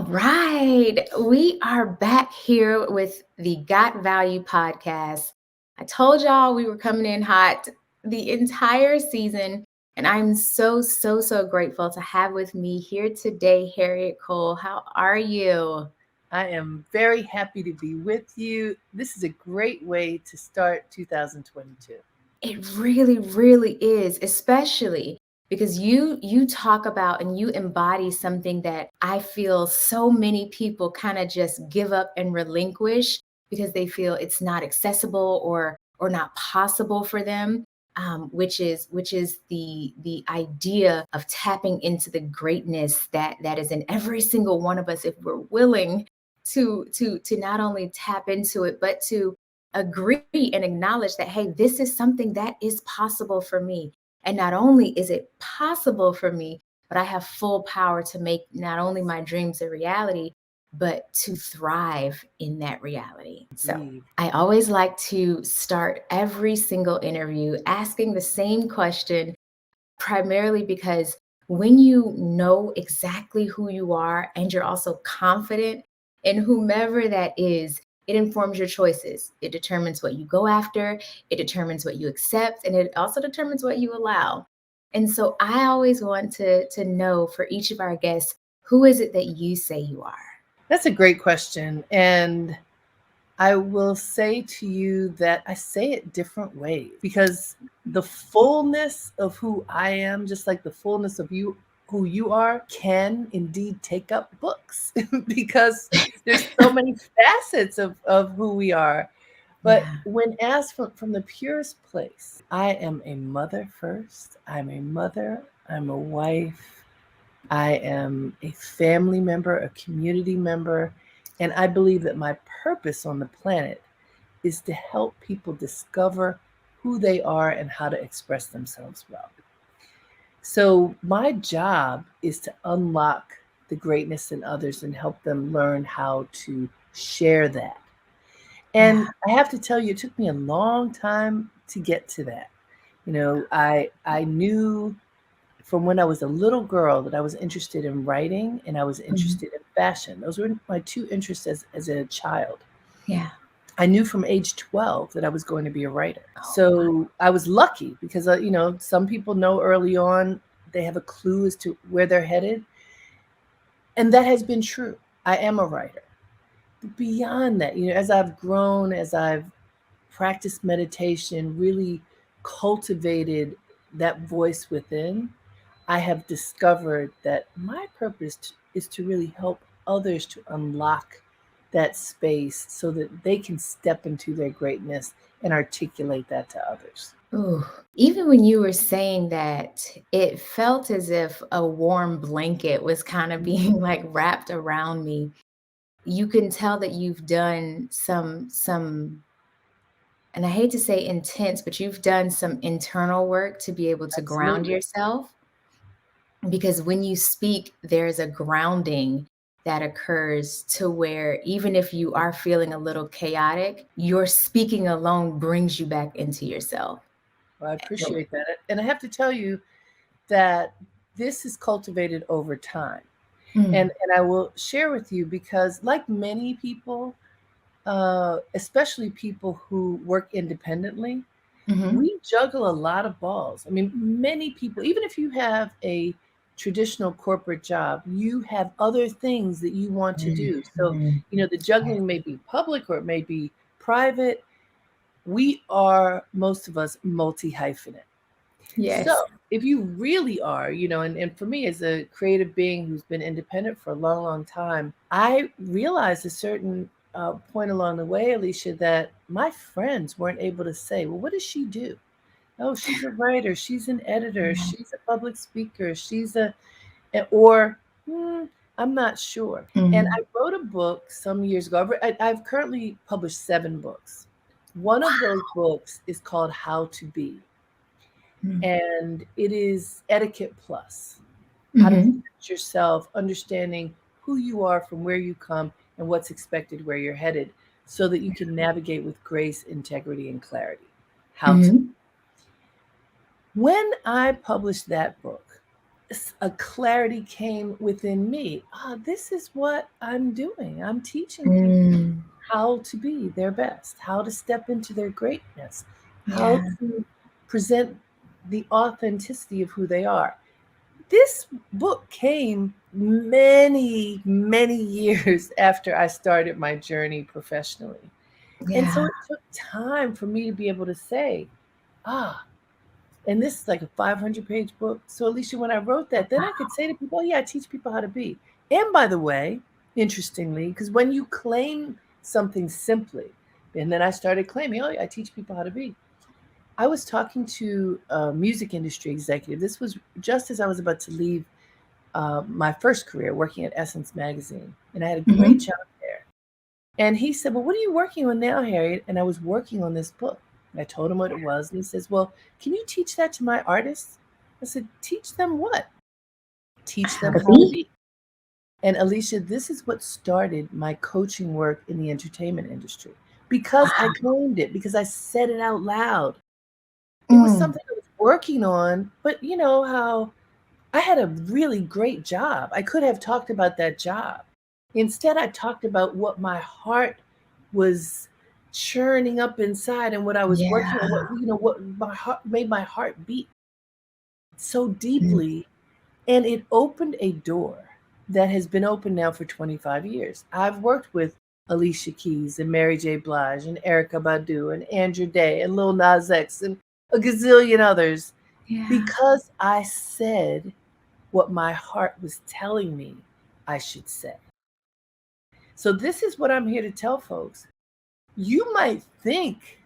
right. We are back here with the Got Value podcast. I told y'all we were coming in hot the entire season, and I'm so grateful to have with me here today, Harriet Cole. How are you? I am very happy to be with you. This is a great way to start 2022. It really is, especially because you talk about and you embody something that I feel so many people kind of just give up and relinquish because they feel it's not accessible or not possible for them. Which is the idea of tapping into the greatness that is in every single one of us if we're willing to not only tap into it but to agree and acknowledge that, hey, this is something that is possible for me. And not only is it possible for me, but I have full power to make not only my dreams a reality, but to thrive in that reality. So Indeed. I always like to start every single interview asking the same question, primarily because when you know exactly who you are and you're also confident in whomever that is, it informs your choices. It determines what you go after, it determines what you accept, and it also determines what you allow. And so I always want to know for each of our guests, who is it that you say you are? That's a great question. And I will say to you that I say it different ways because the fullness of who I am, just like the fullness of you, who you are, can indeed take up books because there's so many facets of who we are. But Yeah. when asked from the purest place, I am a mother first. I'm a mother. I'm a wife. I am a family member, a community member. And I believe that my purpose on the planet is to help people discover who they are and how to express themselves well. So my job is to unlock the greatness in others and help them learn how to share that. And Yeah. I have to tell you, it took me a long time to get to that. I knew from when I was a little girl that I was interested in writing and I was Mhm. interested in fashion. Those were my two interests as a child. Yeah. I knew from age 12 that I was going to be a writer. Oh, wow. So I was lucky because, some people know early on, they have a clue as to where they're headed. And that has been true. I am a writer. But beyond that, as I've grown, as I've practiced meditation, really cultivated that voice within, I have discovered that my purpose is to really help others to unlock that space so that they can step into their greatness and articulate that to others. Ooh, even when you were saying that, it felt as if a warm blanket was kind of being like wrapped around me. You can tell that you've done some, and I hate to say intense, but you've done some internal work to be able to ground Absolutely. yourself, because when you speak, there's a grounding that occurs to where even if you are feeling a little chaotic, your speaking alone brings you back into yourself. Well, I So, appreciate that. And I have to tell you that this is cultivated over time. mm, And I will share with you because, like many people, especially people who work independently, mhm. we juggle a lot of balls. I mean, many people, even if you have a traditional corporate job, you have other things that you want to do. So, Mhm. the juggling may be public or it may be private. We are, most of us, multi hyphenate. So, Yes. if you really are, and for me as a creative being who's been independent for a long time, I realized a certain point along the way, Alicia, that my friends weren't able to say, well, what does she do? Oh, she's a writer, she's an editor, Yeah. she's a public speaker, or I'm not sure. And I Mhm. wrote a book some years ago. I've currently published 7 books. One of those books is called How to Be, Mm. and it is etiquette plus how to Mhm. present yourself, understanding who you are from where you come and what's expected where you're headed, so that you can navigate with grace, integrity, and clarity. How to. Mhm. When I published that book, a clarity came within me. This is what I'm doing. I'm teaching people Mm, how to be their best, how to step into their greatness, how yeah. to present the authenticity of who they are. This book came many, many years after I started my journey professionally. And so Yeah. it took time for me to be able to say, ah, and this is like a 500-page book. So, Alicia, when I wrote that, then I could say to people, oh, yeah, I teach people how to be. And by the way, interestingly, because when you claim something simply, and then I started claiming, oh, yeah, I teach people how to be. I was talking to a music industry executive. This was just as I was about to leave my first career working at Essence Magazine. And I had a great Hmm. job there. And he said, well, what are you working on now, Harriet? And I was working on this book. And I told him what it was. And he says, well, can you teach that to my artists? I said, teach them what? Teach How them to how to be. be. And Alicia, this is what started my coaching work in the entertainment industry because I Wow. claimed it, because I said it out loud. It was Mm, something I was working on, but you know how I had a really great job. I could have talked about that job. Instead, I talked about what my heart was churning up inside and what I was working on, yeah. what my heart made my heart beat so Mm, deeply. And it opened a door that has been open now for 25 years. I've worked with Alicia Keys and Mary J. Blige and Erica Badu and Andrew Day and Lil Nas X and a gazillion others yeah. because I said what my heart was telling me I should say. So, this is what I'm here to tell folks. You might think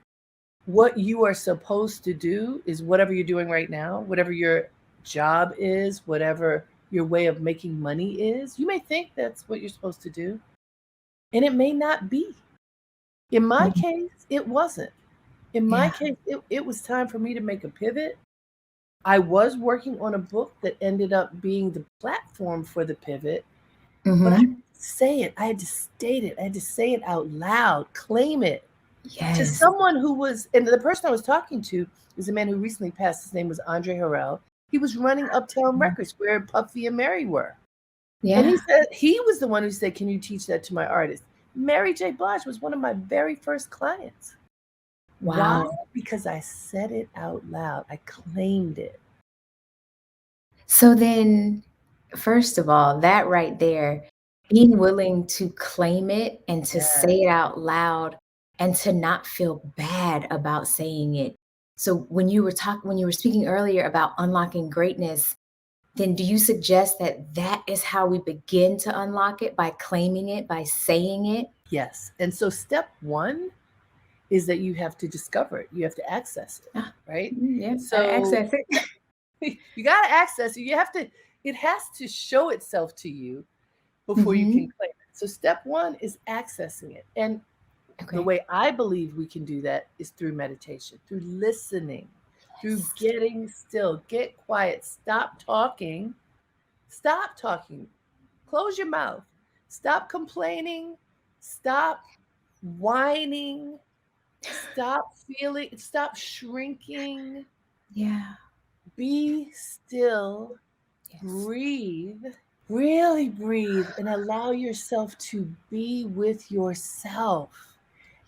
what you are supposed to do is whatever you're doing right now, whatever your job is, whatever your way of making money is. You may think that's what you're supposed to do, and it may not be. In my Mm, case, it wasn't. In my yeah. case, it was time for me to make a pivot. I was working on a book that ended up being the platform for the pivot. But I had to Hmm. say it. I had to state it. I had to say it out loud, claim it to Yes. someone who was, and the person I was talking to is a man who recently passed. His name was Andre Harrell. He was running Uptown Mm, Records where Puffy and Mary were. And he yeah. said, he was the one who said, can you teach that to my artists? Mary J. Blige was one of my very first clients. Why? Wow. Because I said it out loud. I claimed it. So then, first of all, that right there, being willing to claim it and to Yeah. say it out loud and to not feel bad about saying it. So when you were speaking earlier about unlocking greatness, then do you suggest that that is how we begin to unlock it, by claiming it, by saying it? Yes. And so step one is that you have to discover it. You have to access it, Ah, right? yeah, I So access it. you got to access it. You have to, it has to show itself to you before you can Mhm. claim it. So step one is accessing it. And the Okay. way I believe we can do that is through meditation, through listening, through Yes. getting still, get quiet, stop talking, close your mouth, stop complaining, stop whining, stop shrinking, Yeah. be still, Yes. breathe, really breathe, and allow yourself to be with yourself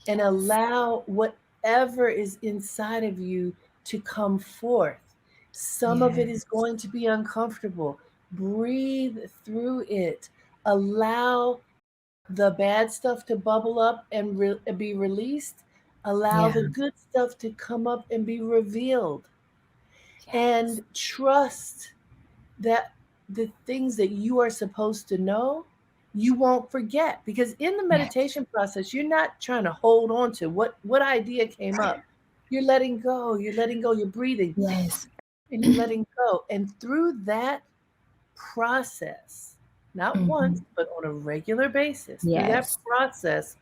and Yes. allow whatever is inside of you to come forth. Some of it is Yes. going to be uncomfortable. Breathe through it. Allow the bad stuff to bubble up and be released. Allow Yeah. the good stuff to come up and be revealed. Yes. And trust that the things that you are supposed to know, you won't forget. Because in the Yes. meditation process, you're not trying to hold on to what idea came up. You're letting go, you're breathing, Yes. and you're letting go. And through that process, not once, Mhm. but on a regular basis, through that Yes. process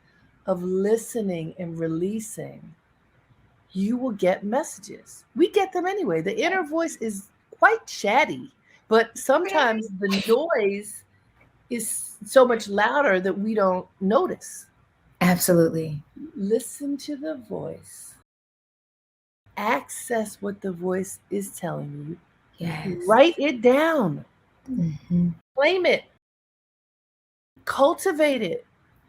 of listening and releasing, you will get messages. We get them anyway. The inner voice is quite chatty, but Very. sometimes the noise is so much louder that we don't notice. Absolutely. Listen to the voice, access what the voice is telling you, Yes. Write it down. Mhm. Claim it. Cultivate it.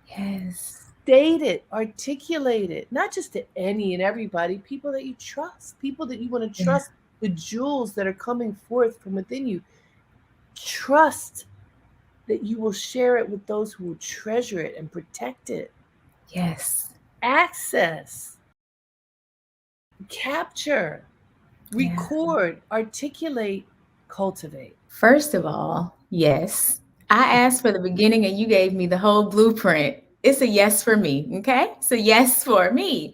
Yes. State it. Articulate it. Not just to any and everybody, people that you trust, people that you want to Yeah. trust, the jewels that are coming forth from within you. Trust that you will share it with those who will treasure it and protect it. Yes. Access, capture, Yeah. record, articulate, cultivate. First of all, yes. I asked for the beginning and you gave me the whole blueprint. It's a yes for me. Okay. It's a yes for me.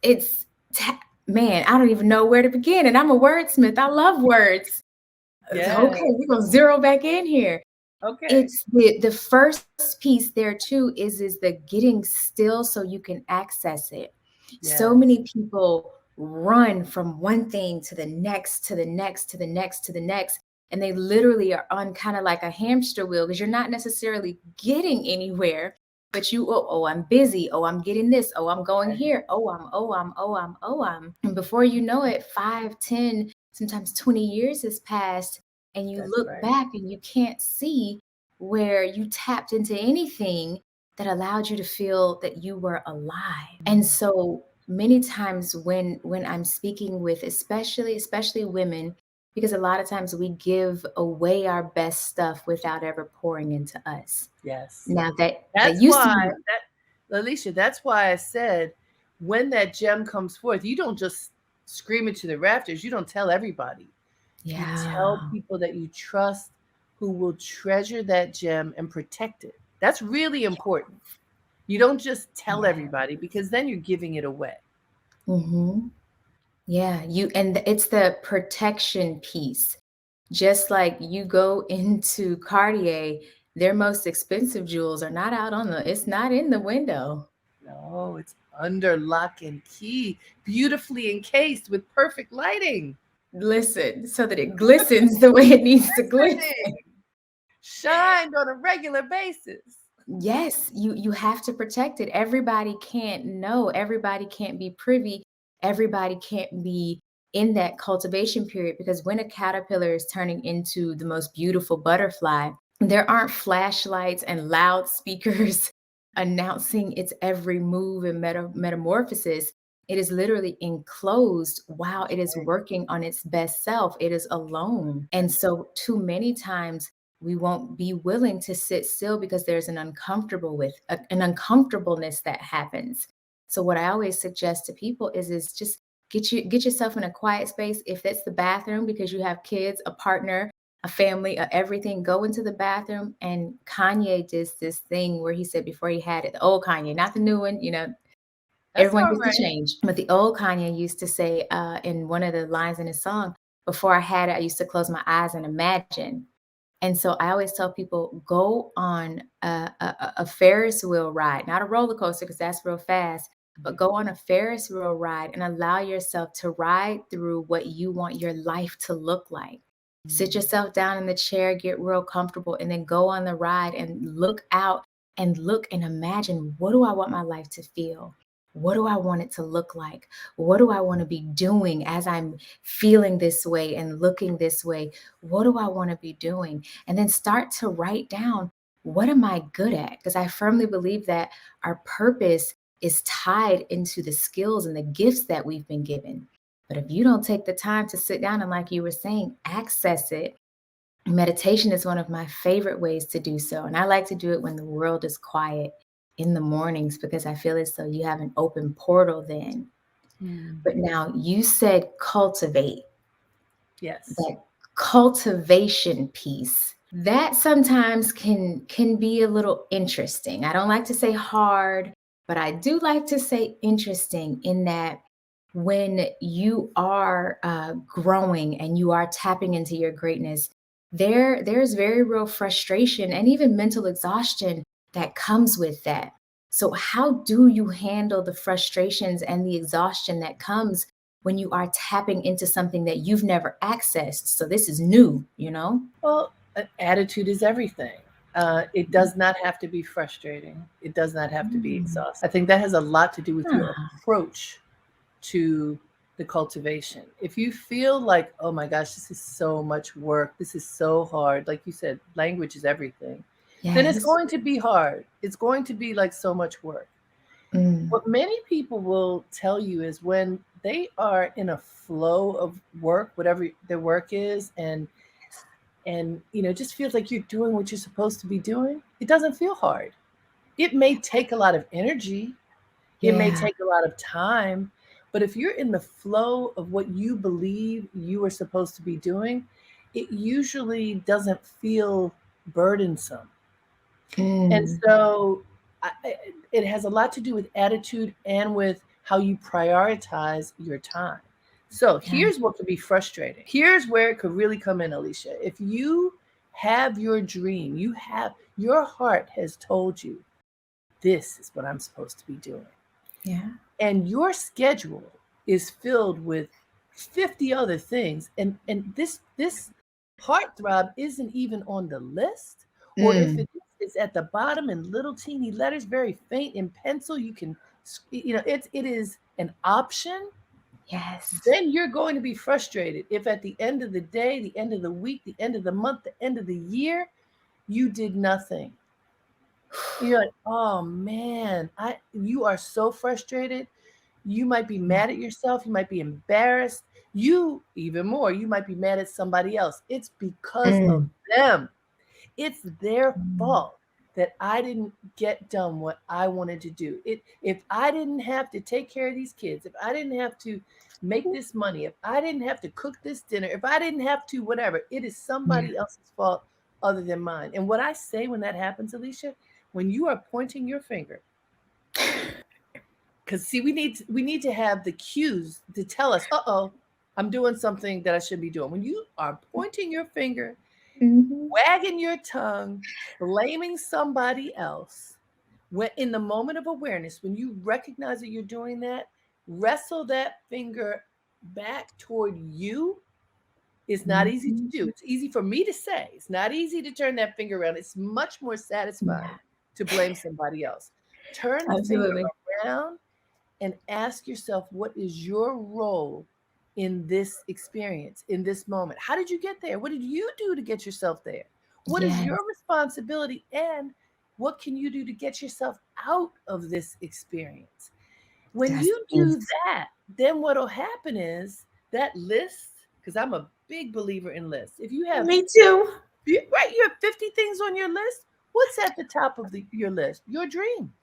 Man, I don't even know where to begin. And I'm a wordsmith. I love words. Okay, Yes. we're gonna zero back in here. Okay. It's the first piece there too is the getting still so you can access it. So Yes. many people run from one thing to the next, to the next, to the next, to the next, and they literally are on kind of like a hamster wheel because you're not necessarily getting anywhere. But I'm busy. Oh, I'm getting this. Oh, I'm going here. And before you know it, 5, 10, sometimes 20 years has passed, and you That's look right. back and you can't see where you tapped into anything that allowed you to feel that you were alive. And so many times when I'm speaking with especially women, because a lot of times we give away our best stuff without ever pouring into us. Yes. Now that That's used to why be. Alicia, that's why I said when that gem comes forth, you don't just scream it to the rafters. You don't tell everybody. You tell Yeah. people that you trust who will treasure that gem and protect it. That's really important. You don't just tell Yeah. everybody because then you're giving it away. Mhm. Yeah, it's the protection piece. Just like you go into Cartier, their most expensive jewels are not out on it's not in the window. No, it's under lock and key, beautifully encased with perfect lighting. Listen, so that it glistens the way it needs to glisten. Everything shined on a regular basis. Yes, you have to protect it. Everybody can't know, everybody can't be privy, everybody can't be in that cultivation period because when a caterpillar is turning into the most beautiful butterfly, there aren't flashlights and loudspeakers announcing its every move and metamorphosis. It is literally enclosed while it is Right. working on its best self. It is alone. And so, too many times, we won't be willing to sit still because there's an uncomfortableness that happens. So what I always suggest to people is just get yourself in a quiet space. If that's the bathroom because you have kids, a partner, a family, everything, go into the bathroom. And Kanye does this thing where he said before he had it, the old Kanye, not the new one, That's everyone all gets to right. change. But the old Kanye used to say in one of the lines in his song, before I had it, I used to close my eyes and imagine. And so I always tell people go on a Ferris wheel ride, not a roller coaster because that's real fast, but go on a Ferris wheel ride and allow yourself to ride through what you want your life to look like. Sit yourself down in the chair, get real comfortable, and then go on the ride and look out and look and imagine, what do I want my life to feel? What do I want it to look like? What do I want to be doing as I'm feeling this way and looking this way? What do I want to be doing? And then start to write down, what am I good at? Because I firmly believe that our purpose is tied into the skills and the gifts that we've been given. But if you don't take the time to sit down and, like you were saying, access it, meditation is one of my favorite ways to do so. And I like to do it when the world is quiet in the mornings because I feel as though you have an open portal then. Mm. But now you said cultivate, Yes. that cultivation piece. That sometimes can be a little interesting. I don't like to say hard, but I do like to say interesting in that when you are growing and you are tapping into your greatness, there's very real frustration and even mental exhaustion that comes with that. So how do you handle the frustrations and the exhaustion that comes when you are tapping into something that you've never accessed? So this is new. Well, attitude is everything. It does not have to be frustrating. It does not have to be Mm. exhausting. I think that has a lot to do with your Ah, approach to the cultivation. If you feel like, oh my gosh, this is so much work, this is so hard, like you said, language is everything, then it's Yes. going to be hard. It's going to be like so much work. Mm. What many people will tell you is when they are in a flow of work, whatever their work is, and just feels like you're doing what you're supposed to be doing, it doesn't feel hard. It may take a lot of energy, it may Yeah. take a lot of time, but if you're in the flow of what you believe you are supposed to be doing, it usually doesn't feel burdensome. And Mm. so it has a lot to do with attitude and with how you prioritize your time. So Yeah. here's what could be frustrating. Here's where it could really come in, Alicia. If you have your dream, your heart has told you, this is what I'm supposed to be doing. Yeah. And your schedule is filled with 50 other things, and this heartthrob isn't even on the list, or if Mm. it is, it's at the bottom in little teeny letters, very faint in pencil, you can, it is an option. Yes. Then you're going to be frustrated if at the end of the day, the end of the week, the end of the month, the end of the year, you did nothing. You're like, oh man, you are so frustrated. You might be Yeah. mad at yourself. You might be embarrassed. You, even more, you might be mad at somebody else. It's because of Mm. them. It's their Mm. fault that I didn't get done what I wanted to do. If I didn't have to take care of these kids, if I didn't have to make this money, if I didn't have to cook this dinner, if I didn't have to, whatever, it is Yeah. somebody else's fault other than mine. And what I say when that happens, Alicia, when you are pointing your finger, because see, we need to have the cues to tell us, uh-oh, I'm doing something that I should be doing. When you are pointing your finger, Mhm. wagging your tongue, blaming somebody else, when in the moment of awareness, when you recognize that you're doing that, wrestle that finger back toward you. It's not easy to Mhm. do. It's easy for me to say. It's not easy to turn that finger around. It's much more satisfying Yeah. to blame somebody else. Turn the finger Absolutely. around and ask yourself, what is your role in this experience, in this moment? How did you get there? What did you do to get yourself there? What is Yes. your responsibility? And what can you do to get yourself out of this experience? When That's you do yes. that, then what will happen is that list, because I'm a big believer in lists. If you have, Me too. right, you have 50 things on your list, what's at the top of your list? Your dream.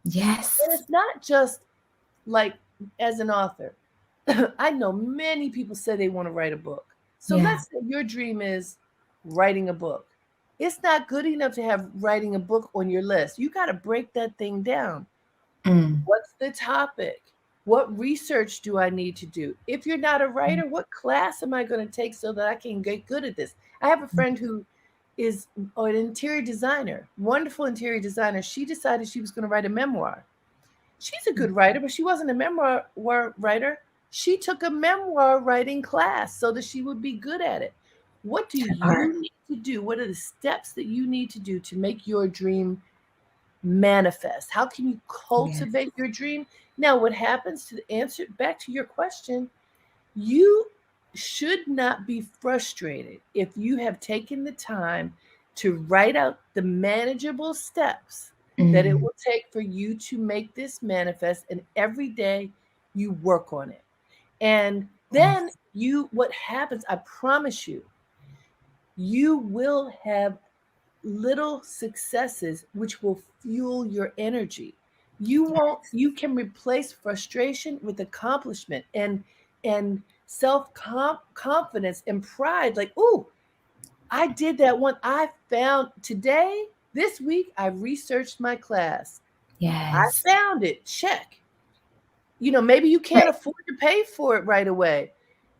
And Yes. it's not just like, as an author, I know many people say they want to write a book. So Yeah. let's say your dream is writing a book. It's not good enough to have writing a book on your list. You got to break that thing down. Mm. What's the topic? What research do I need to do? If you're not a Mm. writer, what class am I going to take so that I can get good at this? I have a friend who is an interior designer, wonderful interior designer. She decided she was going to write a memoir. She's a good writer, but she wasn't a memoir writer. She took a memoir writing class so that she would be good at it. What do Art. you need to do? What are the steps that you need to do to make your dream manifest? How can you Yes. cultivate your dream? Now, what happens, to answer back to your question, you should not be frustrated if you have taken the time to write out the manageable steps that it Mm. will take for you to make this manifest, and every day you work on it. And then Yes. what happens, I promise you will have little successes which will fuel your energy. You can replace frustration with accomplishment and confidence and pride, like, oh, I did that one. I found today, this week, I researched my class. I Yes. found it. Check. Maybe you can't Right. afford to pay for it right away.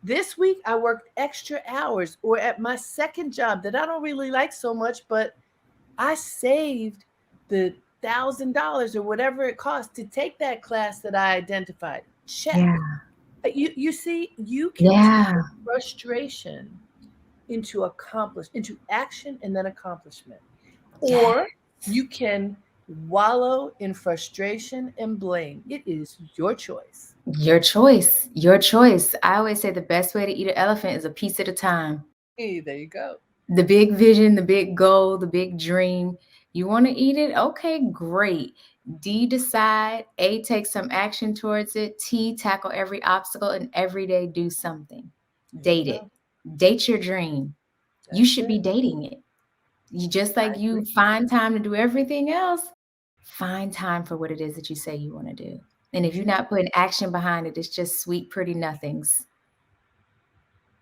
This week I worked extra hours, or at my second job that I don't really like so much, but I saved the $1,000 or whatever it costs to take that class that I identified. Check. Yeah. You see, you can turn Yeah. frustration into action and then accomplishment. Yes. Or you can wallow in frustration and blame. It is your choice. Your choice. Your choice. I always say the best way to eat an elephant is a piece at a time. Hey, there you go. The big vision, the big goal, the big dream. You want to eat it? Okay, great. D, decide. A, take some action towards it. T, tackle every obstacle and every day do something. There you Date it. go. Date your dream. You That's should be it. dating it. You just I like agree. you find time to do everything else, find time for what it is that you say you want to do. And if you're Mhm. not putting action behind it, it's just sweet, pretty nothings.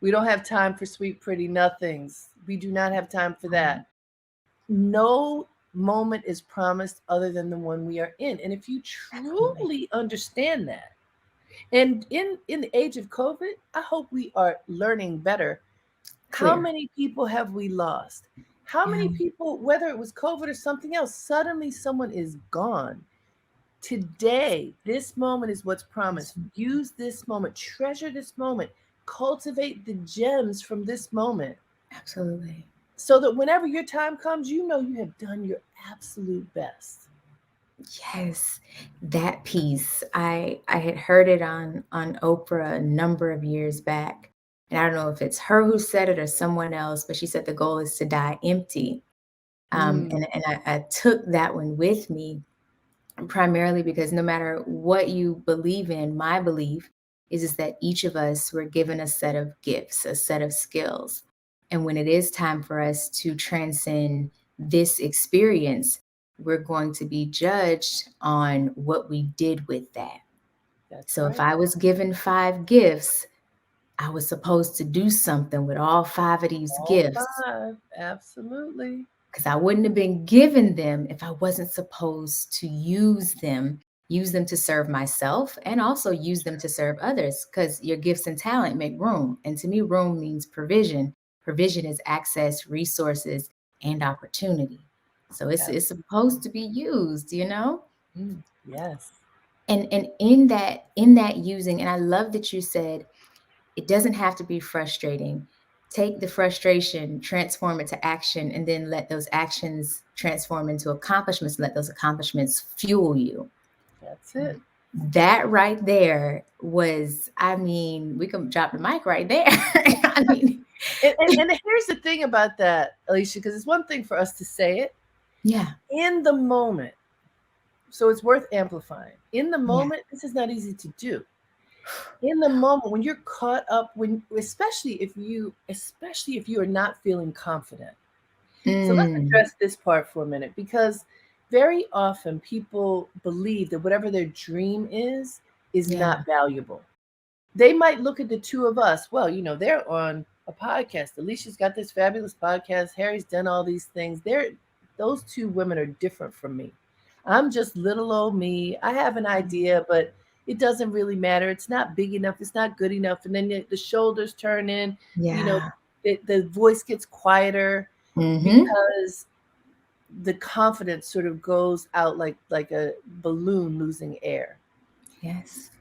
We don't have time for sweet, pretty nothings. We do not have time for Um, that. No moment is promised other than the one we are in. And if you Absolutely. truly understand that, and in the age of COVID, I hope we are learning better. How Clear. many people have we lost? How Yeah. many people, whether it was COVID or something else, suddenly someone is gone? Today, this moment is what's promised. Use this moment, treasure this moment, cultivate the gems from this moment Absolutely. so that whenever your time comes, you know you have done your absolute best. Yes, that piece. I had heard it on Oprah a number of years back. And I don't know if it's her who said it or someone else, but she said the goal is to die empty. Mm, And I took that one with me primarily because no matter what you believe in, my belief is that each of us were given a set of gifts, a set of skills. And when it is time for us to transcend this experience, we're going to be judged on what we did with that. that's So if right. I was given 5 gifts, I was supposed to do something with all 5 of these All gifts five. Absolutely. because I wouldn't have been given them if I wasn't supposed to use them to serve myself and also use them to serve others because your gifts and talent make room. And to me, room means provision. Provision is access, resources, and opportunity. So it's Absolutely. supposed to be used, you know? Mm, yes. And in that using, and I love that you said it doesn't have to be frustrating. Take the frustration, transform it to action, and then let those actions transform into accomplishments and let those accomplishments fuel you. That's it. That right there was, I mean, we can drop the mic right there. I mean, And here's the thing about that, Alicia, because it's one thing for us to say it yeah, in the moment. So it's worth amplifying. In the yeah, moment, this is not easy to do. In the moment, when you're caught up, when especially if you are not feeling confident. So let's mm, address this part for a minute because very often people believe that whatever their dream is yeah, not valuable. They might look at the two of us. Well, they're on a podcast. Alicia's got this fabulous podcast. Harry's done all these things. Those two women are different from me. I'm just little old me. I have an idea, but it doesn't really matter. It's not big enough. It's not good enough. And then the shoulders turn in. You know, yeah. the voice gets quieter Mm-hmm. because the confidence sort of goes out like a balloon losing air. Yes.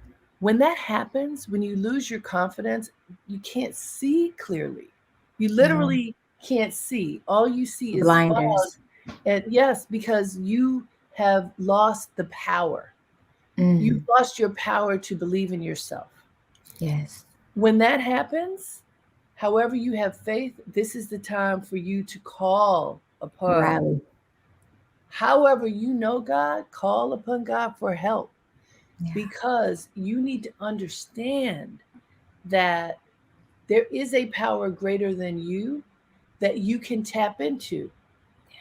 When that happens, when you lose your confidence, you can't see clearly. You No. literally can't see. All you see is fog. Blinders. And yes, because you have lost the power. You've Mm, lost your power to believe in yourself. yes. When that happens, however you have faith, this is the time for you to call upon. Rally. However, you know God, call upon God for help Yeah. because you need to understand that there is a power greater than you that you can tap into.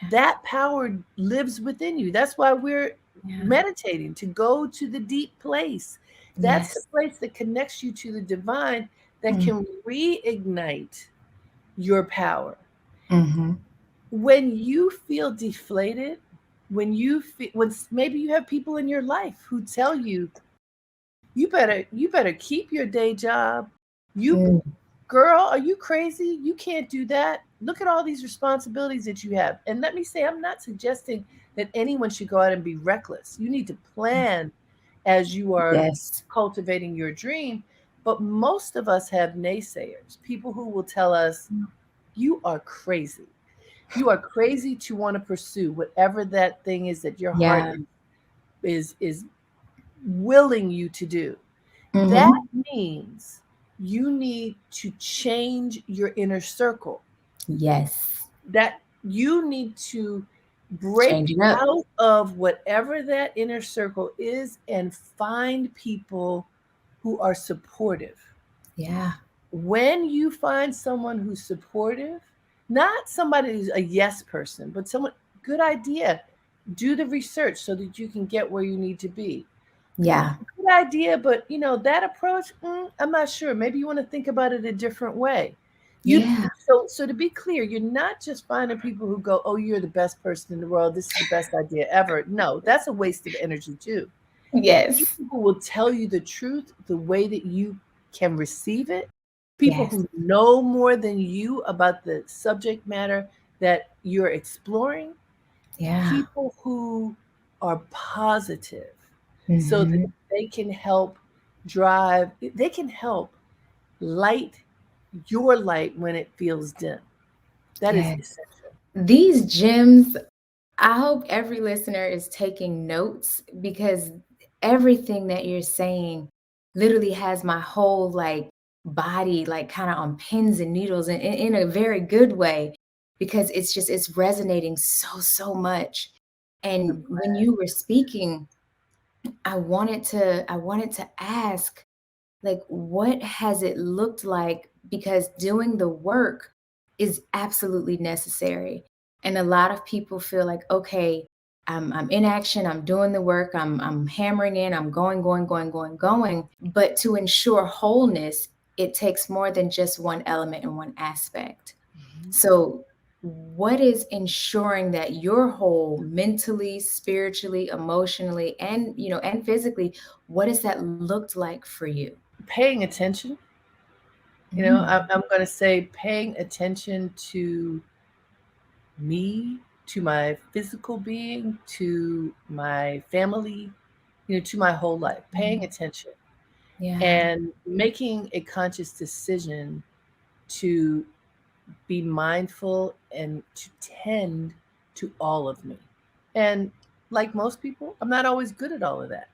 Yes. That power lives within you. That's why we're Yeah. meditating to go to the deep place. That's the Yes. place that connects you to the divine that Mm, can reignite your power. mm-hmm. When you feel deflated, when maybe you have people in your life who tell you you better keep your day job. You Mm, Girl, are you crazy? You can't do that. Look at all these responsibilities that you have. And let me say, I'm not suggesting that anyone should go out and be reckless. You need to plan as you are yes. cultivating your dream. But most of us have naysayers, people who will tell us, you are crazy. You are crazy to want to pursue whatever that thing is that your heart Yeah. is willing you to do. That Hmm. means you need to change your inner circle. Yes. That you need to break Change it up. out of whatever that inner circle is and find people who are supportive. Yeah. When you find someone who's supportive, not somebody who's a yes person, but someone, good idea. Do the research so that you can get where you need to be. Yeah. Good idea, but that approach, I'm not sure. Maybe you want to think about it a different way. You Yeah. so to be clear, you're not just finding people who go, "Oh, you're the best person in the world. This is the best idea ever." No, that's a waste of energy too. Yes. People who will tell you the truth the way that you can receive it. People Yes. who know more than you about the subject matter that you're exploring. Yeah. People who are positive so that Hmm. they can help drive, they can help light your light when it feels dim. That is Yes. essential. These gems, I hope every listener is taking notes because everything that you're saying literally has my whole like body like kind of on pins and needles in a very good way because it's resonating so much. I'm And when glad. you were speaking, I wanted to ask, like, what has it looked like? Because doing the work is absolutely necessary. And a lot of people feel like, okay, I'm in action, I'm doing the work, I'm hammering in, I'm going. But to ensure wholeness, it takes more than just one element and one aspect. Mhm. So, what is ensuring that you're whole mentally, spiritually, emotionally, and and physically? What does that looked like for you? Paying attention, Mm, I'm going to say paying attention to me, to my physical being, to my family, to my whole life, paying mhm. attention Yeah, and making a conscious decision to be mindful and to tend to all of me. And like most people, I'm not always good at all of that.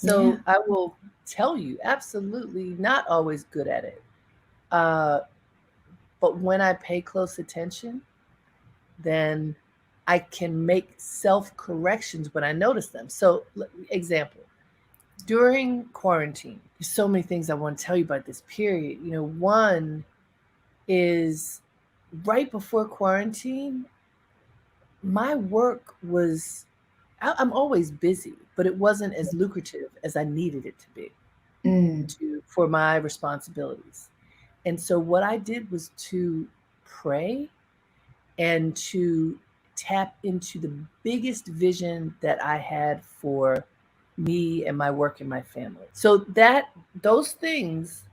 yeah, So I will tell you, absolutely not always good at it. Uh, but when I pay close attention, then I can make self corrections when I notice them. So, example, during quarantine, there's so many things I want to tell you about this period. One is right before quarantine, my work was, I'm always busy, but it wasn't as lucrative as I needed it to be mm, for my responsibilities. And so what I did was to pray and to tap into the biggest vision that I had for me and my work and my family. So those things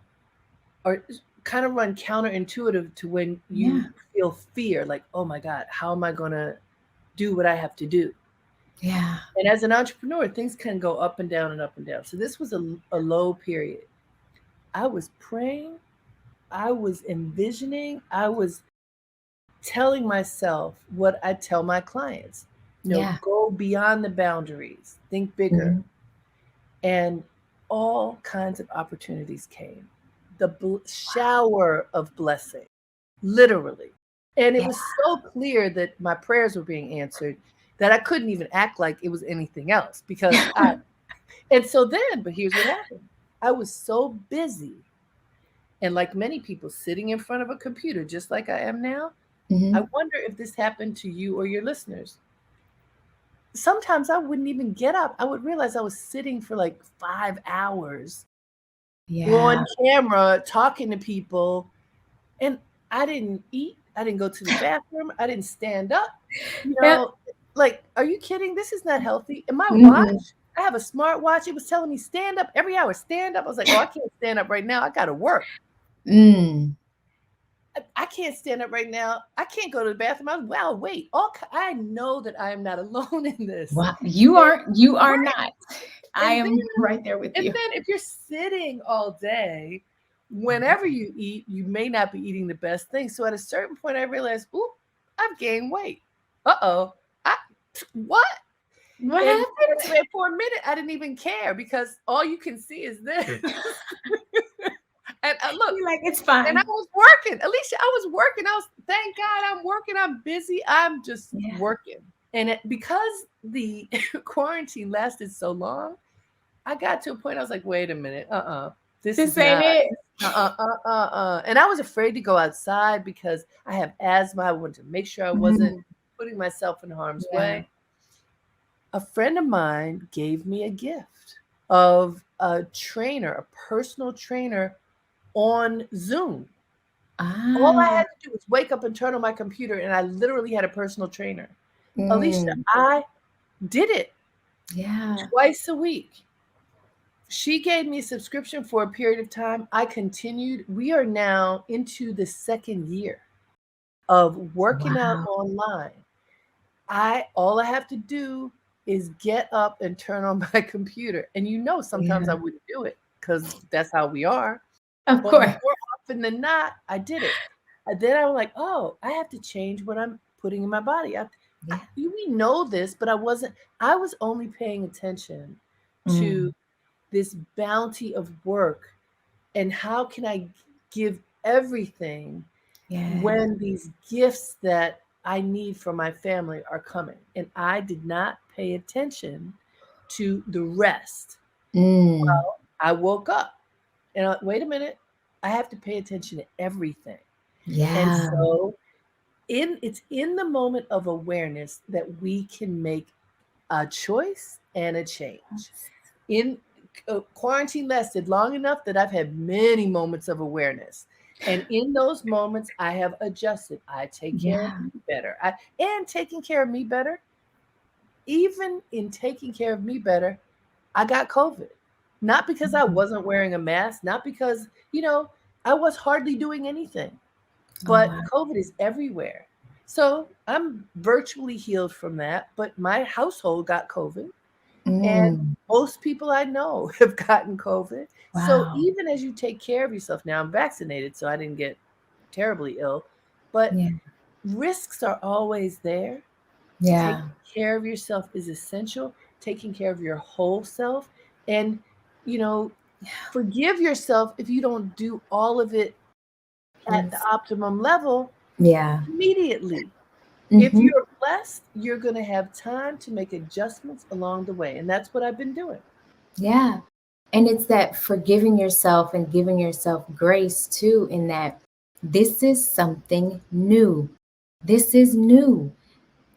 are kind of run counterintuitive to when you yeah, feel fear, like, oh my God, how am I going to do what I have to do? yeah, And as an entrepreneur, things can go up and down and up and down. So this was a low period. I was praying, I was envisioning, I was telling myself what I tell my clients. yeah, Go beyond the boundaries, think bigger. mhm, And all kinds of opportunities came. The shower of blessing, literally. And it yeah, was so clear that my prayers were being answered that I couldn't even act like it was anything else because and so then, but here's what happened. I was so busy and like many people sitting in front of a computer, just like I am now. I mhm, wonder if this happened to you or your listeners. Sometimes I wouldn't even get up. I would realize I was sitting for like 5 hours on yeah, camera talking to people, and I didn't eat. I didn't go to the bathroom. I didn't stand up. You yep, know, like, are you kidding? This is not healthy. And my mhm, watch, I have a smart watch. It was telling me stand up every hour, stand up. I was like, oh, I can't stand up right now. I got to work. mm. I can't stand up right now. I can't go to the bathroom. Well, wait. I know that I am not alone in this. Wow, you are Right. not. I And then am right there with and you. then if you're sitting all day, whenever you eat, you may not be eating the best thing. So at a certain point, I realized, oop, I've gained weight. Uh-oh. What? What And happened? for a minute, I didn't even care because all you can see is this. And look, You're like, it's and I fine. was working. Alicia, I was working. Thank God I'm working. I'm busy. I'm just Yeah. working. And because the quarantine lasted so long, I got to a point I was like, wait a minute. This is This ain't not. it. And I was afraid to go outside because I have asthma. I wanted to make sure I wasn't putting myself in harm's Yeah. way. A friend of mine gave me a gift of a trainer, a personal trainer on Zoom. All I Ah. had to do was wake up and turn on my computer, and I literally had a personal trainer. Alicia, Mm. I did it Yeah. twice a week. She gave me a subscription for a period of time. I continued. We are now into the second year of working out Wow. online. All I have to do is get up and turn on my computer. And sometimes I Yeah. wouldn't do it because that's how we are. Of But course. more often than not, I did it. And then I was like, oh, I have to change what I'm putting in my body. Yeah. We know this, but I was only paying attention to Mm. this bounty of work and how can I give everything Yeah. when these gifts that I need for my family are coming. And I did not pay attention to the rest. Mm. I woke up and wait a minute, I have to pay attention to everything. And Yeah. so it's in the moment of awareness that we can make a choice and a change. In quarantine lasted long enough that I've had many moments of awareness. And in those moments, I have adjusted. I take care of Yeah. me better. And taking care of me better, even in taking care of me better, I got COVID. Not because I Mhm. wasn't wearing a mask, not because, I was hardly doing anything, Oh, but wow. COVID is everywhere. So I'm virtually healed from that, but my household got COVID. And Mm. most people I know have gotten COVID. So Wow. even as you take care of yourself, now I'm vaccinated, so I didn't get terribly ill, but Yeah. risks are always there. Taking Yeah. care of yourself is essential, taking care of your whole self. And, you know, forgive yourself if you don't do all of it at the Yes. optimum level Yeah. immediately. If Mhm. you're blessed, you're going to have time to make adjustments along the way. And that's what I've been doing. Yeah. And it's that forgiving yourself and giving yourself grace too, in that this is something new. This is new.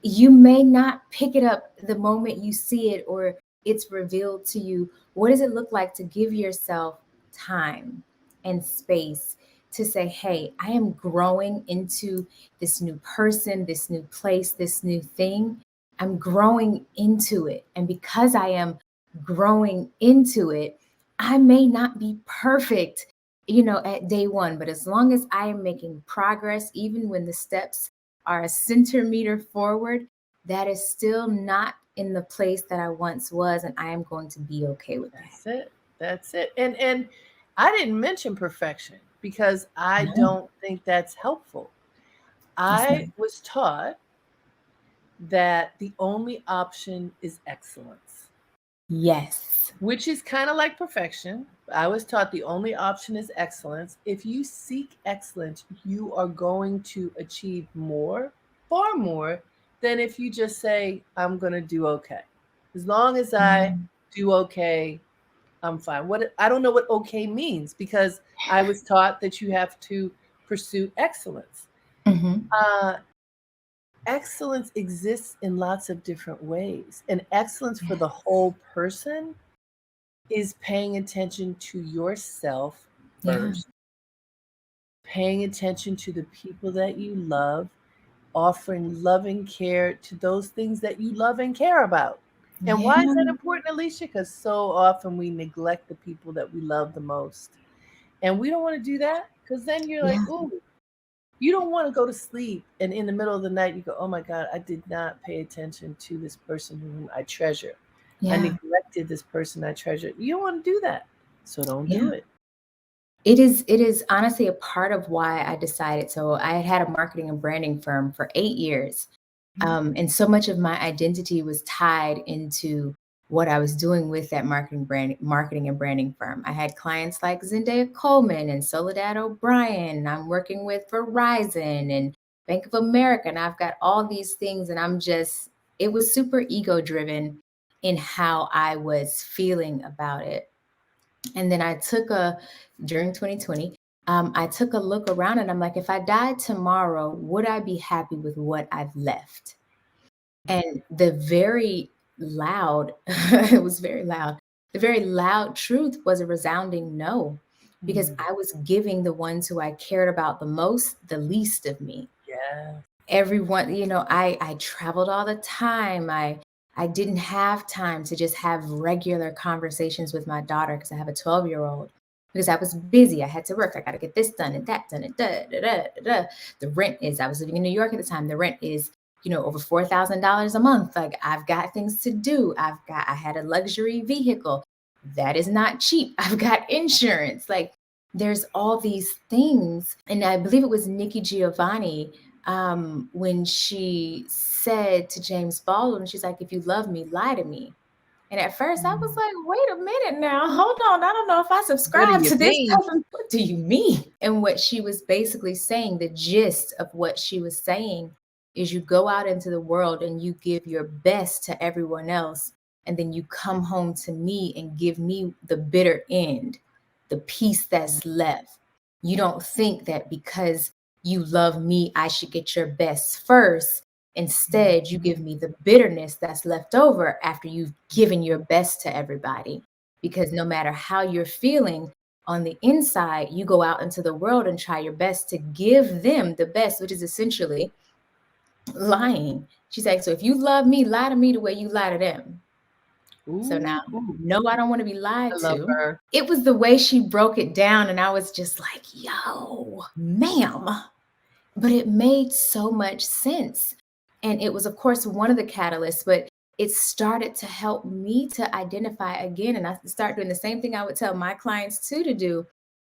You may not pick it up the moment you see it or it's revealed to you. What does it look like to give yourself time and space to say, hey, I am growing into this new person, this new place, this new thing? I'm growing into it. And because I am growing into it, I may not be perfect, at day one, but as long as I am making progress, even when the steps are a centimeter forward, that is still not in the place that I once was, and I am going to be okay with that. That's it. That's it. And I didn't mention perfection because I No, don't think that's helpful. it's not. I was taught that the only option is excellence, Yes. which is kind of like perfection. I was taught the only option is excellence. If you seek excellence, you are going to achieve more, far more, than if you just say, I'm going to do okay. As long as I Mm. do okay, I'm fine. I don't know what okay means because I was taught that you have to pursue excellence. Mhm. Uh, Excellence exists in lots of different ways, and excellence for Yeah. the whole person is paying attention to yourself Yeah. first, paying attention to the people that you love, offering loving care to those things that you love and care about. And Yeah. why is that important, Alicia? Because so often we neglect the people that we love the most. And we don't want to do that because then you're like, Yeah. ooh, you don't want to go to sleep. And in the middle of the night, you go, oh my God, I did not pay attention to this person whom I treasure. I Yeah. neglected this person I treasure. You don't want to do that. So don't do Yeah. it. It is honestly a part of why I decided. So I had a marketing and branding firm for 8 years. And so much of my identity was tied into what I was doing with that marketing and branding firm. I had clients like Zendaya Coleman and Soledad O'Brien. And I'm working with Verizon and Bank of America. And I've got all these things. And it was super ego driven in how I was feeling about it. And then during 2020, I took a look around and I'm like, if I died tomorrow, would I be happy with what I've left? And the very loud, it was very loud. The very loud truth was a resounding no, because Mm. I was giving the ones who I cared about the most the least of me. Yeah. Everyone, I traveled all the time. I didn't have time to just have regular conversations with my daughter because I have a 12-year-old, because I was busy. I had to work. I got to get this done and that done and da. The rent is, I was living in New York at the time. The rent is, over $4,000 a month. Like, I've got things to do. I had a luxury vehicle. That is not cheap. I've got insurance. Like, there's all these things. And I believe it was Nikki Giovanni, when she said to James Baldwin, she's like, if you love me, lie to me. And at first I was Mm. like, wait a minute now, hold on. I don't know if I What do subscribe you to this mean? type of, what do you mean? And what she was basically saying, the gist of what she was saying is, you go out into the world and you give your best to everyone else. And then you come home to me and give me the bitter end, the piece that's left. You don't think that because you love me, I should get your best first. Instead, you give me the bitterness that's left over after you've given your best to everybody. Because no matter how you're feeling on the inside, you go out into the world and try your best to give them the best, which is essentially lying. She's like, so if you love me, lie to me the way you lie to them. So now, Ooh, no, I don't want to be I lied love to. her. It was the way she broke it down. And I was just like, yo, ma'am. But it made so much sense. And it was, of course, one of the catalysts, but it started to help me to identify again. And I start doing the same thing I would tell my clients too to do.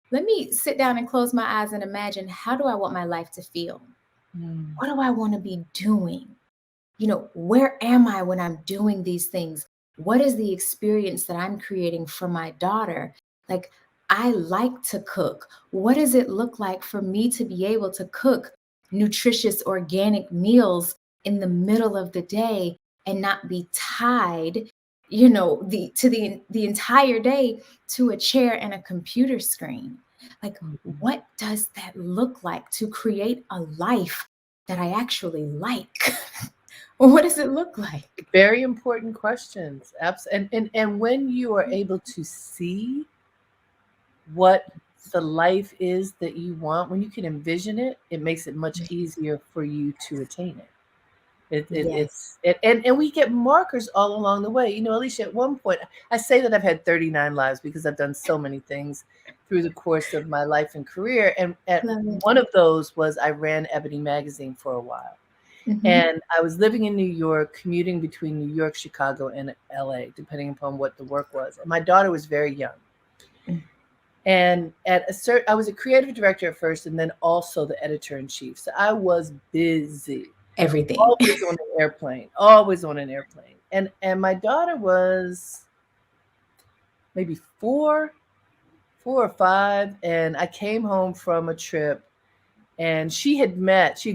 Let me sit down and close my eyes and imagine, how do I want my life to feel? Mm. What do I want to be doing? Where am I when I'm doing these things? What is the experience that I'm creating for my daughter? Like, I like to cook. What does it look like for me to be able to cook nutritious organic meals in the middle of the day and not be tied, the entire day to a chair and a computer screen? Like, Mhm. what does that look like to create a life that I actually like? What does it look like? Very important questions. And when you are able to see what the life is that you want, when you can envision it, it makes it much easier for you to attain it. Yes. And we get markers all along the way. Alicia, at one point, I say that I've had 39 lives because I've done so many things through the course of my life and career. And at Love it. one of those was I ran Ebony magazine for a while. Mhm. And I was living in New York, commuting between New York, Chicago, and LA, depending upon what the work was. And my daughter was very young. Mm. And I was a creative director at first, and then also the editor in chief. So I was busy, Everything. always on an airplane, always on an airplane. And my daughter was maybe four or five, and I came home from a trip, and she'd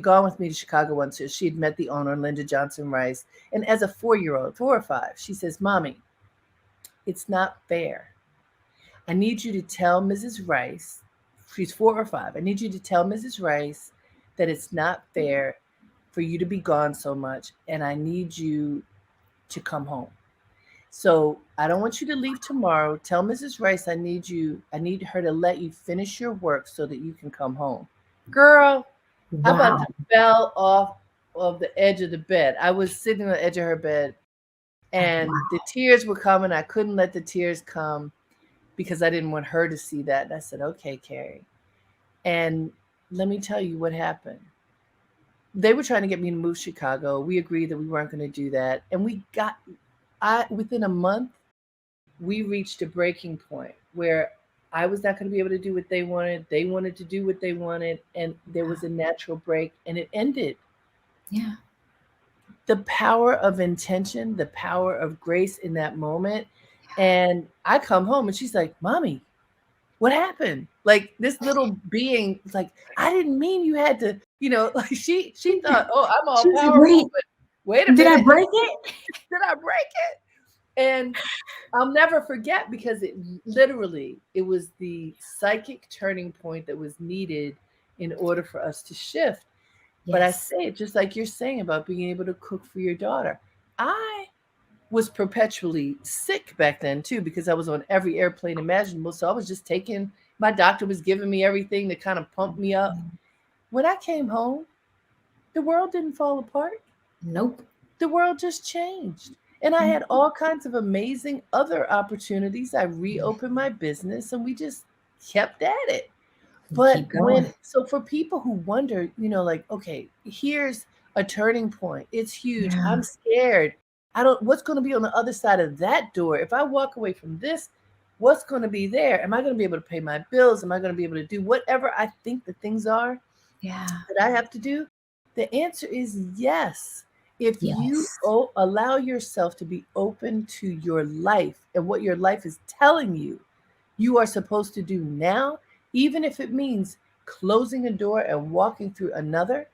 gone with me to Chicago once. So she had met the owner, Linda Johnson Rice. And as a 4-year-old, 4 or 5, she says, "Mommy, it's not fair. I need you to tell Mrs. Rice," she's 4 or 5, "I need you to tell Mrs. Rice that it's not fair for you to be gone so much, and I need you to come home. So I don't want you to leave tomorrow. Tell Mrs. Rice I need her to let you finish your work so that you can come home." Girl, I about to Wow. fell off of the edge of the bed. I was sitting on the edge of her bed, and the Wow. tears were coming. I couldn't let the tears come because I didn't want her to see that. And I said, "Okay, Carrie." And let me tell you what happened. They were trying to get me to move to Chicago. We agreed that we weren't going to do that. And within a month, we reached a breaking point where I was not going to be able to do what they wanted. They wanted to do what they wanted. And there was a natural break and it ended. Yeah. The power of intention, the power of grace in that moment. And I come home and she's like, Mommy, what happened? Like this little being was like, I didn't mean you had to, like she thought, oh, I'm all She's like, powerful, wait, but wait a did I minute, break it? did I break it? And I'll never forget because it was the psychic turning point that was needed in order for us to shift. But I Yes. say it just like you're saying about being able to cook for your daughter. I was perpetually sick back then too because I was on every airplane imaginable. So I was just taking, my doctor was giving me everything to kind of pump me up. When I came home, the world didn't fall apart. Nope. The world just changed. And I had Mhm. all kinds of amazing other opportunities. I reopened my business and we just kept at it. We But keep going. so for people who wonder, like, okay, here's a turning point. It's huge. Yeah. I'm scared. What's going to be on the other side of that door? If I walk away from this, what's going to be there? Am I going to be able to pay my bills? Am I going to be able to do whatever I think the things are Yeah. that I have to do? The answer is yes. If you Yes. allow yourself to be open to your life and what your life is telling you are supposed to do now, even if it means closing a door and walking through another,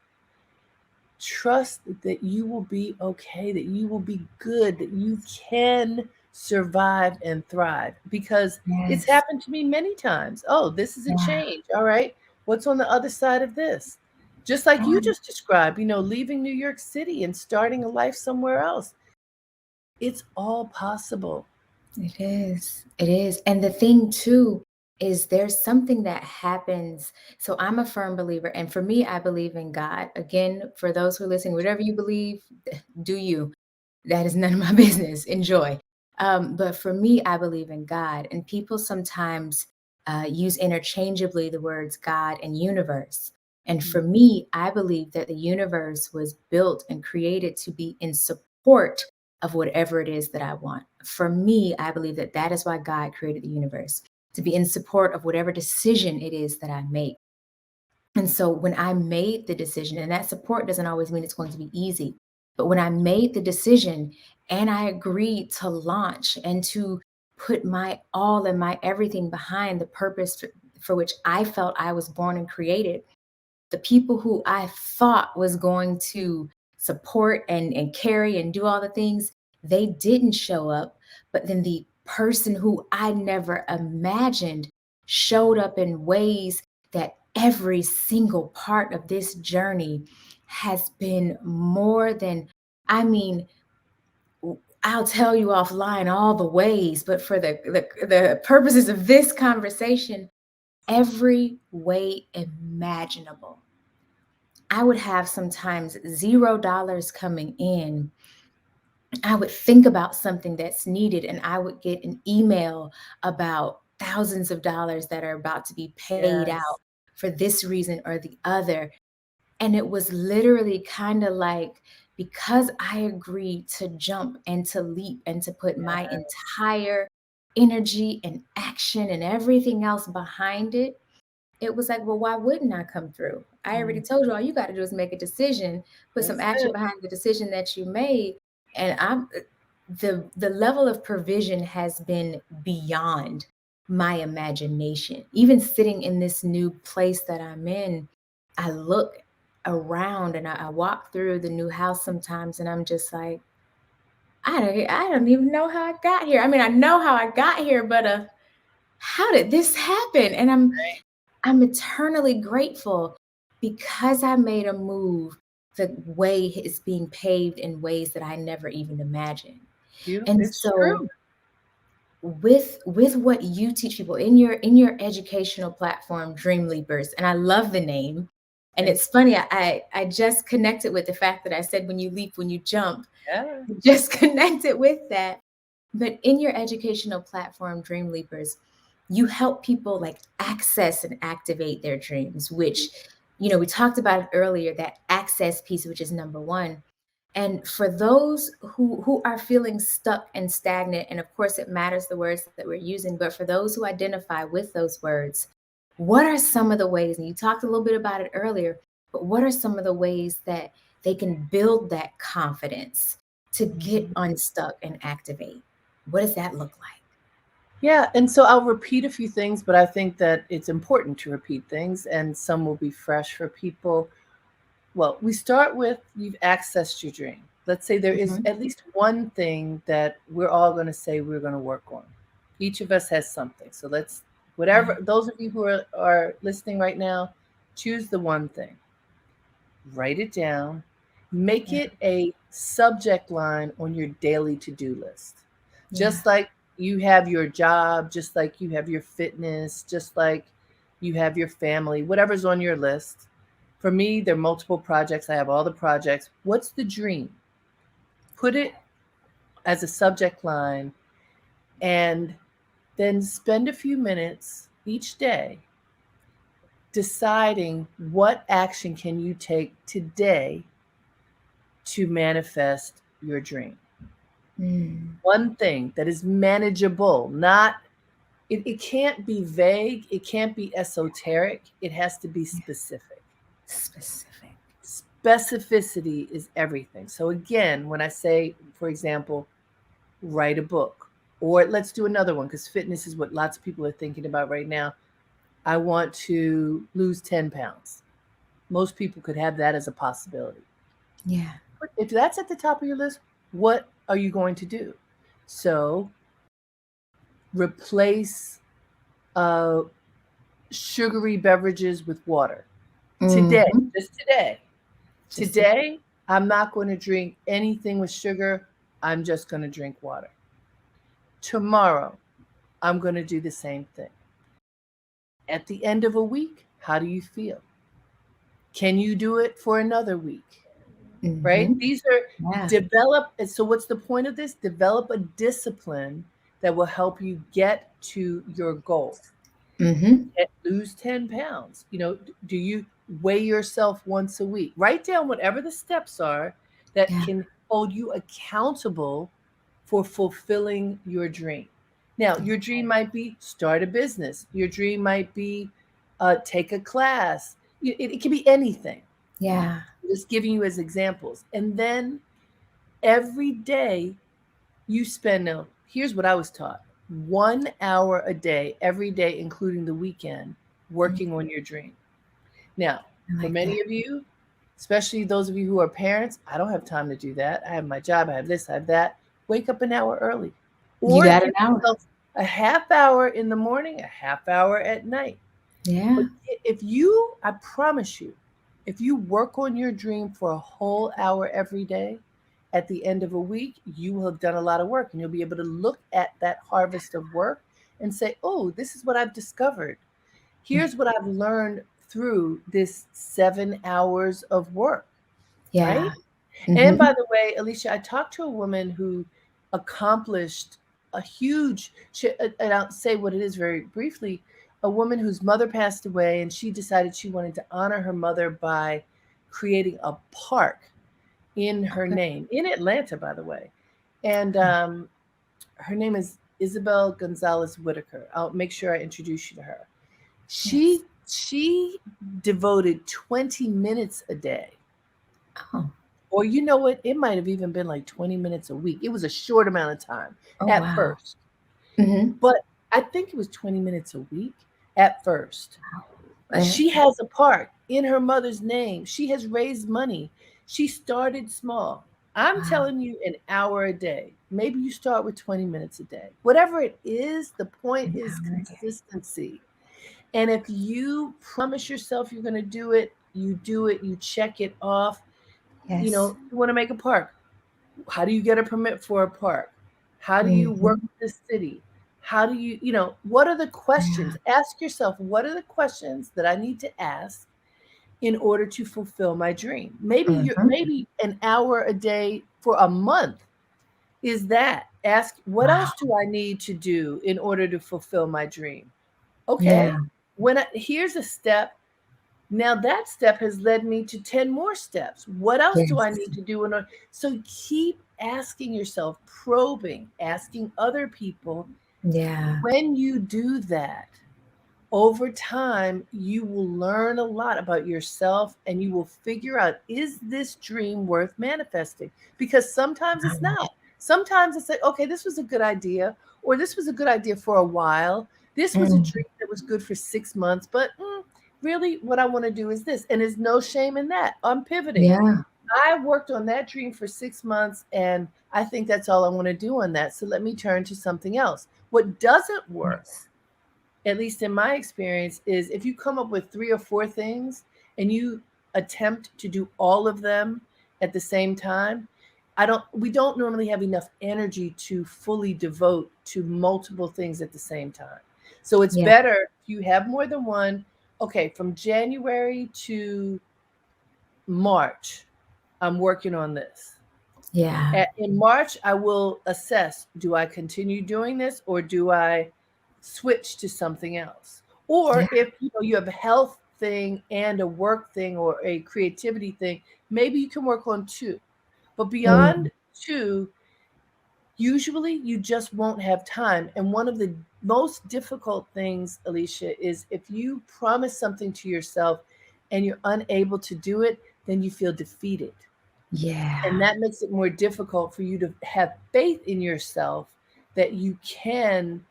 trust that you will be okay, that you will be good, that you can survive and thrive because it's Yes. happened to me many times. Oh, this is a Yeah. change. All right. What's on the other side of this? Just like you Yeah. just described, leaving New York City and starting a life somewhere else. It's all possible. It is. It is. And the thing too is there's something that happens. So I'm a firm believer. And for me, I believe in God. Again, for those who are listening, whatever you believe, do you. That is none of my business. Enjoy. But for me, I believe in God. And people sometimes use interchangeably the words God and universe. And for me, I believe that the universe was built and created to be in support of whatever it is that I want. For me, I believe that that is why God created the universe, to be in support of whatever decision it is that I make. And so when I made the decision, and that support doesn't always mean it's going to be easy, but when I made the decision and I agreed to launch and to put my all and my everything behind the purpose for which I felt I was born and created, the people who I thought was going to support and carry and do all the things, they didn't show up. But then the person who I never imagined showed up in ways that every single part of this journey has been more than, I mean, I'll tell you offline all the ways, but for the purposes of this conversation, every way imaginable. I would have sometimes $0 coming in. I would think about something that's needed, and I would get an email about thousands of dollars that are about to be paid Yes. out for this reason or the other. And it was literally kind of like, because I agreed to jump and to leap and to put my Yeah. entire energy and action and everything else behind it, it was like, well, why wouldn't I come through? I already Mm, told you all you got to do is make a decision, put some that's action it. behind the decision that you made. And the level of provision has been beyond my imagination. Even sitting in this new place that I'm in, I look around and I walk through the new house sometimes and I'm just like, I don't even know how I got here. I mean, I know how I got here, but how did this happen? And I'm eternally grateful because I made a move. The way is being paved in ways that I never even imagined. Beautiful. And It's so true. with what you teach people in your educational platform, Dreamleapers, and I love the name. And Thank it's funny, I just connected with the fact that I said when you leap, when you jump, Yeah. just connected with that. But in your educational platform, Dreamleapers, you help people like access and activate their dreams, which, we talked about it earlier, that access piece, which is number one. And for those who are feeling stuck and stagnant, and of course it matters the words that we're using, but for those who identify with those words, what are some of the ways, and you talked a little bit about it earlier, but what are some of the ways that they can build that confidence to get unstuck and activate? What does that look like? Yeah, and so I'll repeat a few things, but I think that it's important to repeat things, and some will be fresh for people. Well, we start with you've accessed your dream. Let's say there is Mhm. at least one thing that we're all going to say we're going to work on. Each of us has something. So let's, whatever, Right. those of you who are listening right now, choose the one thing, write it down, make Yeah. it a subject line on your daily to-do list. Yeah. Just like you have your job, just like you have your fitness, just like you have your family, whatever's on your list. For me, there are multiple projects. I have all the projects. What's the dream? Put it as a subject line and then spend a few minutes each day deciding what action can you take today to manifest your dream. Mm. One thing that is manageable, not it can't be vague, it can't be esoteric, it has to be Yeah. specific. Specific. Specificity is everything. So again, when I say, for example, write a book, or let's do another one because fitness is what lots of people are thinking about right now. I want to lose 10 pounds. Most people could have that as a possibility. Yeah. But if that's at the top of your list, what are you going to do? So replace uh, sugary beverages with water. Today, Mhm. just today. Just to, Today, I'm not going to drink anything with sugar. I'm just going to drink water. Tomorrow, I'm going to do the same thing. At the end of a week, how do you feel? Can you do it for another week? Right? mhm. These are Yeah. develop. And so, what's the point of this? Develop a discipline that will help you get to your goal. Mhm. Lose 10 pounds. Do you weigh yourself once a week? Write down whatever the steps are that Yeah. can hold you accountable for fulfilling your dream. Now, Yeah. your dream might be start a business, your dream might be take a class. It can be anything. Yeah. Just giving you as examples. And then every day you spend, now, here's what I was taught: 1 hour a day, every day, including the weekend, Mm. working on your dream. Now, I for like that. many of you, especially those of you who are parents, I don't have time to do that. I have my job, I have this, I have that. Wake up an hour early. You Or got an give hour. yourself a half hour in the morning, a half hour at night. Yeah. But if you, I promise you, if you work on your dream for a whole hour every day, at the end of a week, you will have done a lot of work and you'll be able to look at that harvest of work and say, oh, this is what I've discovered. Mm. Here's what I've learned through this 7 hours of work, right? Yeah. And Mhm. by the way, Alicia, I talked to a woman who accomplished a huge, and I'll say what it is very briefly, a woman whose mother passed away, and she decided she wanted to honor her mother by creating a park in her Okay. name in Atlanta, by the way. And Oh, her name is Isabel Gonzalez Whitaker. I'll make sure I introduce you to her. yes. She devoted 20 minutes a day, Oh. or you know what? It might have even been like 20 minutes a week. It was a short amount of time Oh, at wow. first, Mhm. but I think it was 20 minutes a week at first. Eh, She has a park in her mother's name. She has raised money. She started small. I'm wow. telling you, an hour a day. Maybe you start with 20 minutes a day. Whatever it is, the point An is hour a day. consistency. And if you promise yourself you're going to do it, you do it, you check it off. Yes. You want to make a park. How do you get a permit for a park? How do you work Mhm. with the city? How do what are the Yeah. questions? Ask yourself, what are the questions that I need to ask in order to fulfill my dream? Mhm. Maybe an hour a day for a month is that. Ask, what else Wow. do I need to do in order to fulfill my dream? Yeah. Okay. Here's a step. Now that step has led me to 10 more steps. What else do I Yes. need to do? So keep asking yourself, probing, asking other people. Yeah. When you do that, over time, you will learn a lot about yourself and you will figure out, is this dream worth manifesting? Because sometimes it's not. Sometimes it's like, okay, this was a good idea, or this was a good idea for a while. This was a Mm, dream that was good for 6 months, but really what I want to do is this. And there's no shame in that. I'm pivoting. yeah. I worked on that dream for 6 months and I think that's all I want to do on that. So let me turn to something else. What doesn't work, Yes. at least in my experience, is if you come up with 3 or 4 things and you attempt to do all of them at the same time, we don't normally have enough energy to fully devote to multiple things at the same time. So it's Yeah. better if you have more than one. Okay, from January to March, I'm working on this. Yeah. In March, I will assess, do I continue doing this or do I switch to something else? Yeah. Or if you have a health thing and a work thing or a creativity thing, maybe you can work on two. But beyond Mm, two, usually you just won't have time. And one of the most difficult things, Alicia, is if you promise something to yourself and you're unable to do it, then you feel defeated. And yeah. that makes it more difficult for you to have faith in yourself that you can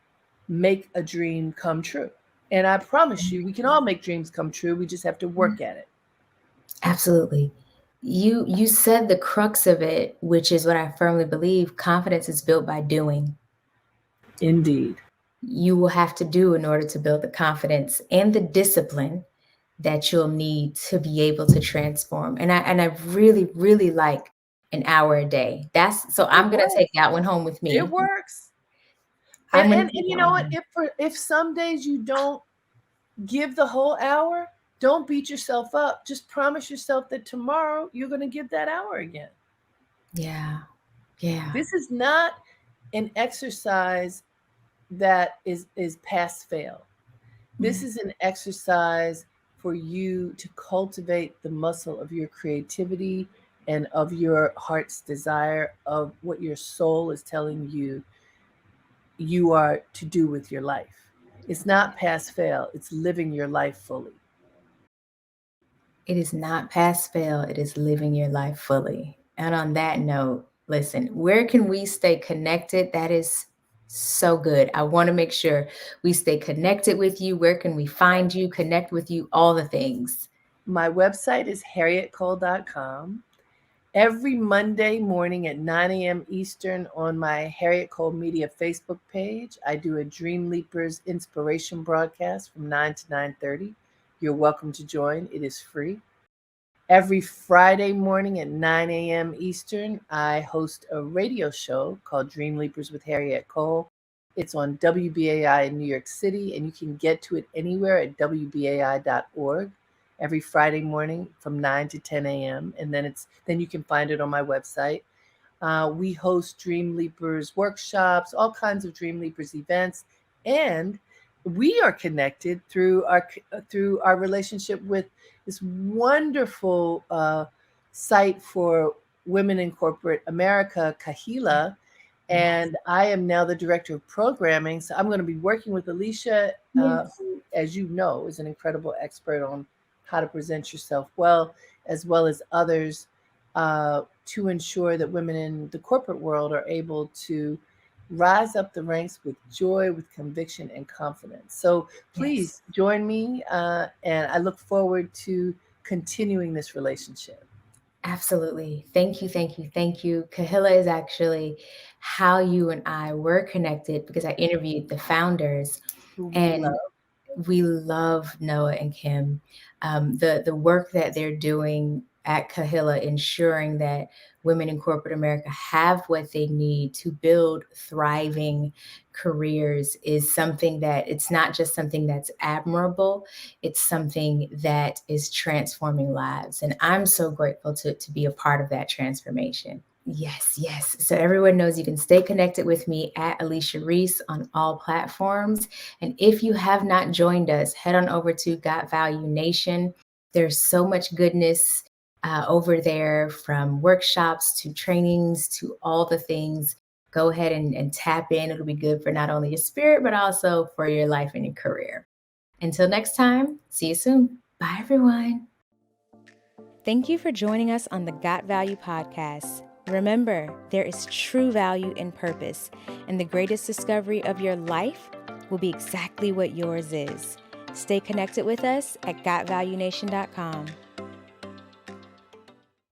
make a dream come true. And I promise you, we can all make dreams come true. We just have to work at it. Absolutely. You said the crux of it, which is what I firmly believe, confidence is built by doing. Indeed. You will have to do in order to build the confidence and the discipline that you'll need to be able to transform. And I really, really like an hour a day. That's so It I'm gonna take works. that one home with It me. works. I'm gonna And take you that know one what? home. If some days you don't give the whole hour, don't beat yourself up. Just promise yourself that tomorrow you're going to give that hour again. Yeah. Yeah. This is not an exercise that is pass fail. This Mm. is an exercise for you to cultivate the muscle of your creativity and of your heart's desire of what your soul is telling you you are to do with your life. It's not pass fail, it's living your life fully. It is not pass fail, it is living your life fully. And on that note, listen, where can we stay connected? That is so good. I want to make sure we stay connected with you. Where can we find you, connect with you, all the things? My website is harrietcole.com. Every Monday morning at 9 a.m. Eastern on my Harriet Cole Media Facebook page, I do a Dreamleapers inspiration broadcast from 9 to 9:30. You're welcome to join. It is free. Every Friday morning at 9 a.m. Eastern, I host a radio show called Dreamleapers with Harriet Cole. It's on WBAI in New York City, and you can get to it anywhere at WBAI.org every Friday morning from 9 to 10 a.m. And then you can find it on my website. We host Dreamleapers workshops, all kinds of Dreamleapers events, and we are connected through our relationship with this wonderful site for women in corporate America, Kahila. Yes. And I am now the director of programming. So I'm going to be working with Alicia, Yes. who, as you know, is an incredible expert on how to present yourself well as others, to ensure that women in the corporate world are able to rise up the ranks with joy, with conviction, and confidence. So Yes. please join me, and I look forward to continuing this relationship. Absolutely. Thank you. Thank you. Thank you. Kahila is actually how you and I were connected because I interviewed the founders Who we and love. we love Noah and Kim. The work that they're doing at Kahila, ensuring that women in corporate America have what they need to build thriving careers, is something that it's not just something that's admirable, it's something that is transforming lives. And I'm so grateful to be a part of that transformation. Yes, yes. So everyone knows you can stay connected with me at Alicia Reese on all platforms. And if you have not joined us, head on over to Got Value Nation There's so much goodness over there, from workshops to trainings to all the things. Go ahead and tap in. It'll be good for not only your spirit, but also for your life and your career. Until next time, see you soon. Bye, everyone. Thank you for joining us on the Got Value podcast. Remember, there is true value in purpose, and the greatest discovery of your life will be exactly what yours is. Stay connected with us at gotvaluenation.com.